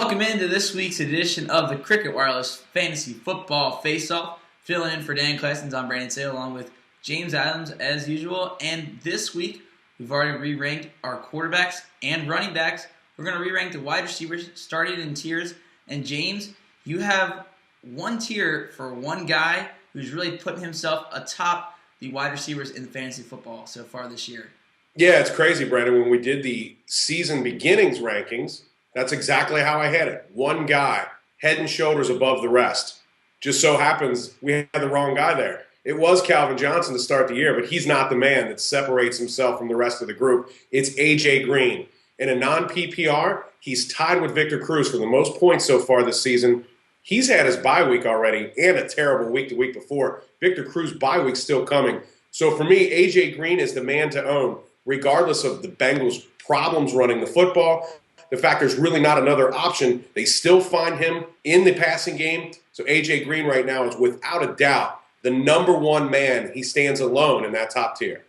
Welcome into this week's edition of the Cricket Wireless Fantasy Football Faceoff. Filling in for Dan Classens, I'm Brandon Sale, along with James Adams as usual. And this week, we've already re-ranked our quarterbacks and running backs. We're going to re-rank the wide receivers, starting in tiers. And James, you have one tier for one guy who's really putting himself atop the wide receivers in fantasy football so far this year. Yeah, it's crazy, Brandon. When we did the season beginnings rankings, that's exactly how I had it. One guy, head and shoulders above the rest. Just so happens we had the wrong guy there. It was Calvin Johnson to start the year, but he's not the man that separates himself from the rest of the group. It's A.J. Green. In a non-PPR, he's tied with Victor Cruz for the most points so far this season. He's had his bye week already and a terrible week the week before. Victor Cruz bye week's still coming. So for me, A.J. Green is the man to own, regardless of the Bengals' problems running the football. The fact there's really not another option, they still find him in the passing game. So A.J. Green right now is without a doubt the number one man. He stands alone in that top tier.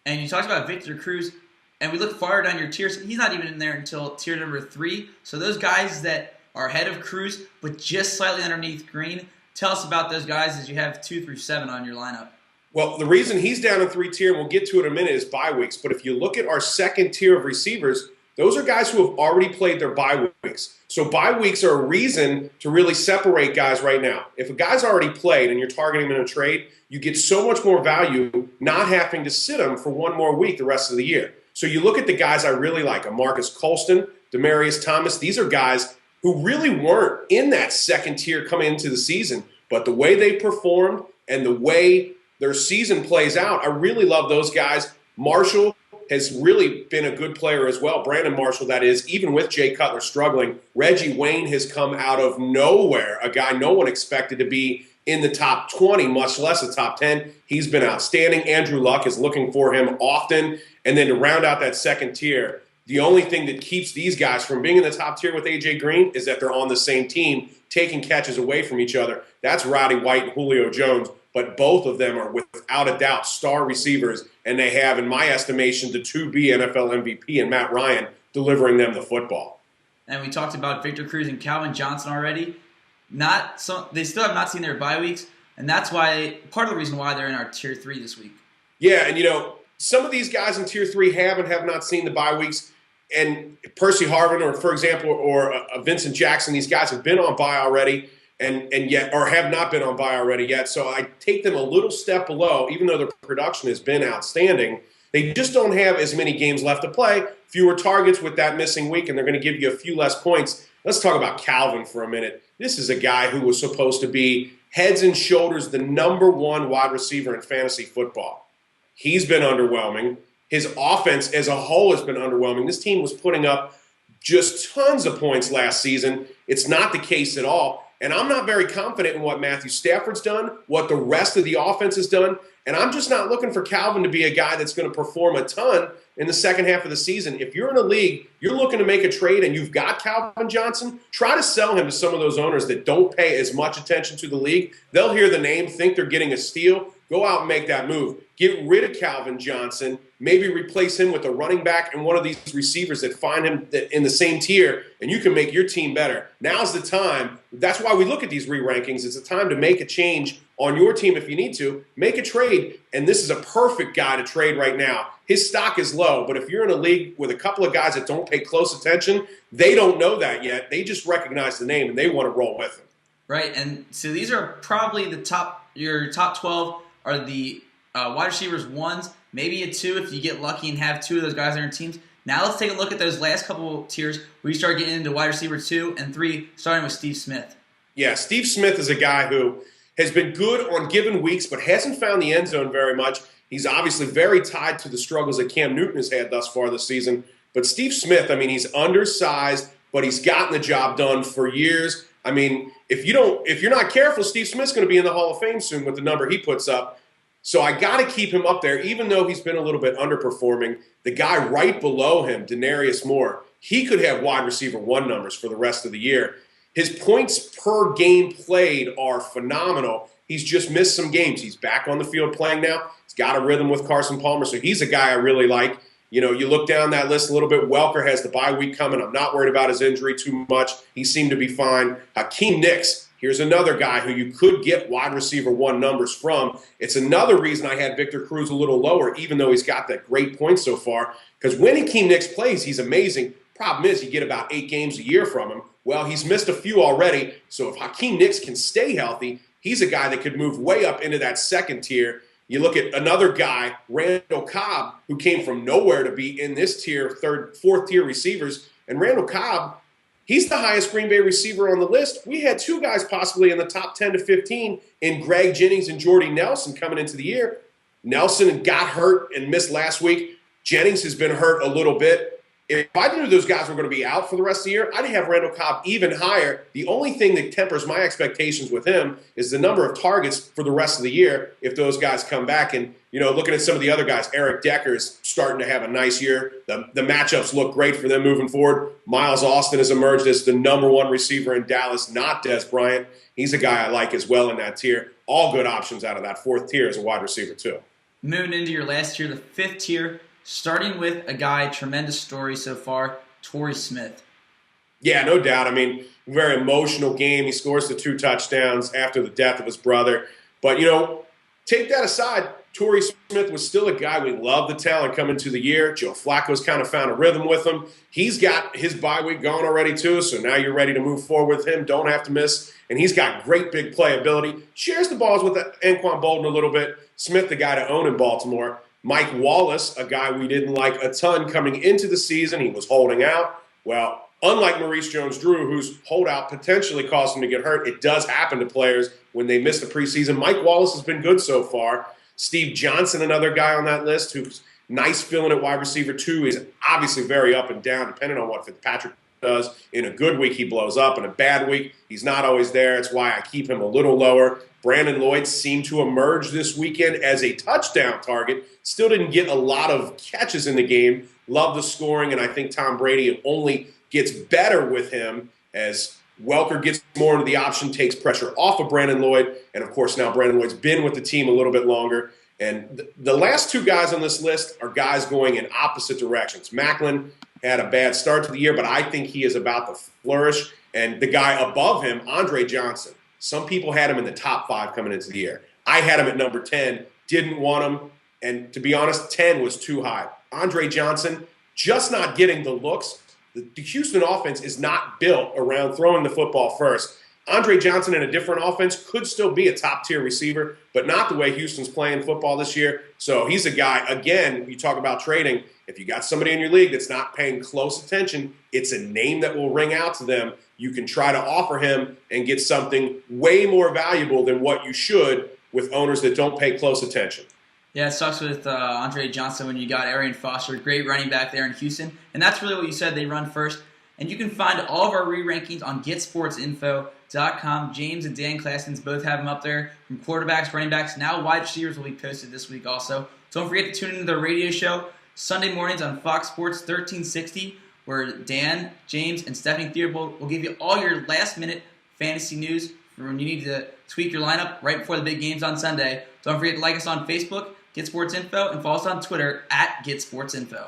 And you talked about Victor Cruz, and we look farther down your tiers. He's not even in there until tier number 3. So those guys that are ahead of Cruz, but just slightly underneath Green, tell us about those guys as you have 2 through 7 on your lineup. Well, the reason he's down in 3 tier, and we'll get to it in a minute, is bye weeks. But if you look at our second tier of receivers, those are guys who have already played their bye weeks. So bye weeks are a reason to really separate guys right now. If a guy's already played and you're targeting him in a trade, you get so much more value not having to sit him for one more week the rest of the year. So you look at the guys I really like, Marcus Colston, Demaryius Thomas. These are guys who really weren't in that second tier coming into the season. But the way they performed and the way their season plays out, I really love those guys. Marshall has really been a good player as well. Brandon Marshall, that is, even with Jay Cutler struggling. Reggie Wayne has come out of nowhere, a guy no one expected to be in the top 20, much less the top 10. He's been outstanding. Andrew Luck is looking for him often. And then to round out that second tier, the only thing that keeps these guys from being in the top tier with A.J. Green is that they're on the same team, taking catches away from each other. That's Roddy White and Julio Jones. But both of them are without a doubt star receivers, and they have, in my estimation, the to-be NFL MVP and Matt Ryan delivering them the football. And we talked about Victor Cruz and Calvin Johnson already. They still have not seen their bye weeks, and that's why part of the reason why they're in our tier 3 this week. Yeah, and some of these guys in tier 3 have not seen the bye weeks. And Percy Harvin, or for example, or Vincent Jackson, these guys have been on bye already. And yet, or have not been on bye already yet. So I take them a little step below, even though their production has been outstanding. They just don't have as many games left to play, fewer targets with that missing week, and they're going to give you a few less points. Let's talk about Calvin for a minute. This is a guy who was supposed to be heads and shoulders the number one wide receiver in fantasy football. He's been underwhelming. His offense as a whole has been underwhelming. This team was putting up just tons of points last season. It's not the case at all. And I'm not very confident in what Matthew Stafford's done, what the rest of the offense has done. And I'm just not looking for Calvin to be a guy that's going to perform a ton in the second half of the season. If you're in a league, you're looking to make a trade and you've got Calvin Johnson, try to sell him to some of those owners that don't pay as much attention to the league. They'll hear the name, think they're getting a steal. Go out and make that move. Get rid of Calvin Johnson. Maybe replace him with a running back and one of these receivers that find him in the same tier, and you can make your team better. Now's the time. That's why we look at these re-rankings. It's a time to make a change on your team if you need to. Make a trade, and this is a perfect guy to trade right now. His stock is low, but if you're in a league with a couple of guys that don't pay close attention, they don't know that yet. They just recognize the name, and they want to roll with him. Right, and so these are probably your top 12 are the wide receivers 1s, maybe a 2 if you get lucky and have 2 of those guys on your teams. Now let's take a look at those last couple tiers where you start getting into wide receiver 2 and 3, starting with Steve Smith. Yeah, Steve Smith is a guy who has been good on given weeks but hasn't found the end zone very much. He's obviously very tied to the struggles that Cam Newton has had thus far this season. But Steve Smith, he's undersized, but he's gotten the job done for years. If you're not careful, Steve Smith's going to be in the Hall of Fame soon with the number he puts up. So I got to keep him up there, even though he's been a little bit underperforming. The guy right below him, Denarius Moore, he could have wide receiver 1 numbers for the rest of the year. His points per game played are phenomenal. He's just missed some games. He's back on the field playing now. He's got a rhythm with Carson Palmer, so he's a guy I really like. You look down that list a little bit. Welker has the bye week coming. I'm not worried about his injury too much. He seemed to be fine. Hakeem Nicks, here's another guy who you could get wide receiver 1 numbers from. It's another reason I had Victor Cruz a little lower, even though he's got that great point so far. Because when Hakeem Nicks plays, he's amazing. Problem is, you get about 8 games a year from him. Well, he's missed a few already. So if Hakeem Nicks can stay healthy, he's a guy that could move way up into that second tier. You look at another guy, Randall Cobb, who came from nowhere to be in this tier, fourth tier receivers. And Randall Cobb, he's the highest Green Bay receiver on the list. We had 2 guys possibly in the top 10 to 15 in Greg Jennings and Jordy Nelson coming into the year. Nelson got hurt and missed last week. Jennings has been hurt a little bit. If I knew those guys were going to be out for the rest of the year, I'd have Randall Cobb even higher. The only thing that tempers my expectations with him is the number of targets for the rest of the year if those guys come back. And, looking at some of the other guys, Eric Decker's starting to have a nice year. The matchups look great for them moving forward. Miles Austin has emerged as the number 1 receiver in Dallas, not Dez Bryant. He's a guy I like as well in that tier. All good options out of that 4th tier as a wide receiver, too. Moving into your last tier, the 5th tier, starting with a guy, tremendous story so far, Torrey Smith. Yeah, no doubt. Very emotional game. He scores the 2 touchdowns after the death of his brother. But, take that aside, Torrey Smith was still a guy. We love the talent coming to the year. Joe Flacco's kind of found a rhythm with him. He's got his bye week going already, too, so now you're ready to move forward with him. Don't have to miss. And he's got great big playability. Shares the balls with Anquan Bolden a little bit. Smith, the guy to own in Baltimore. Mike Wallace, a guy we didn't like a ton coming into the season. He was holding out. Well, unlike Maurice Jones-Drew, whose holdout potentially caused him to get hurt, it does happen to players when they miss the preseason. Mike Wallace has been good so far. Steve Johnson, another guy on that list who's nice filling at wide receiver 2. He's obviously very up and down depending on what Fitzpatrick does. In a good week, he blows up. In a bad week, he's not always there. That's why I keep him a little lower. Brandon Lloyd seemed to emerge this weekend as a touchdown target. Still didn't get a lot of catches in the game. Love the scoring, and I think Tom Brady only gets better with him as Welker gets more into the option, takes pressure off of Brandon Lloyd. And, of course, now Brandon Lloyd's been with the team a little bit longer. And the last 2 guys on this list are guys going in opposite directions. Macklin had a bad start to the year, but I think he is about to flourish. And the guy above him, Andre Johnson, some people had him in the top 5 coming into the year. I had him at number 10, didn't want him. And to be honest, 10 was too high. Andre Johnson, just not getting the looks. The Houston offense is not built around throwing the football first. Andre Johnson in a different offense could still be a top-tier receiver, but not the way Houston's playing football this year. So he's a guy, again, you talk about trading. If you got somebody in your league that's not paying close attention, it's a name that will ring out to them. You can try to offer him and get something way more valuable than what you should with owners that don't pay close attention. Yeah, it sucks with Andre Johnson when you got Arian Foster, great running back there in Houston. And that's really what you said, they run first. And you can find all of our re-rankings on getsportsinfo.com. James and Dan Classens both have them up there. From quarterbacks, running backs, now wide receivers will be posted this week also. Don't forget to tune into the radio show Sunday mornings on Fox Sports 1360, where Dan, James, and Stephanie Theobald will give you all your last-minute fantasy news for when you need to tweak your lineup right before the big games on Sunday. Don't forget to like us on Facebook, Get Sports Info, and follow us on Twitter at Get Sports Info.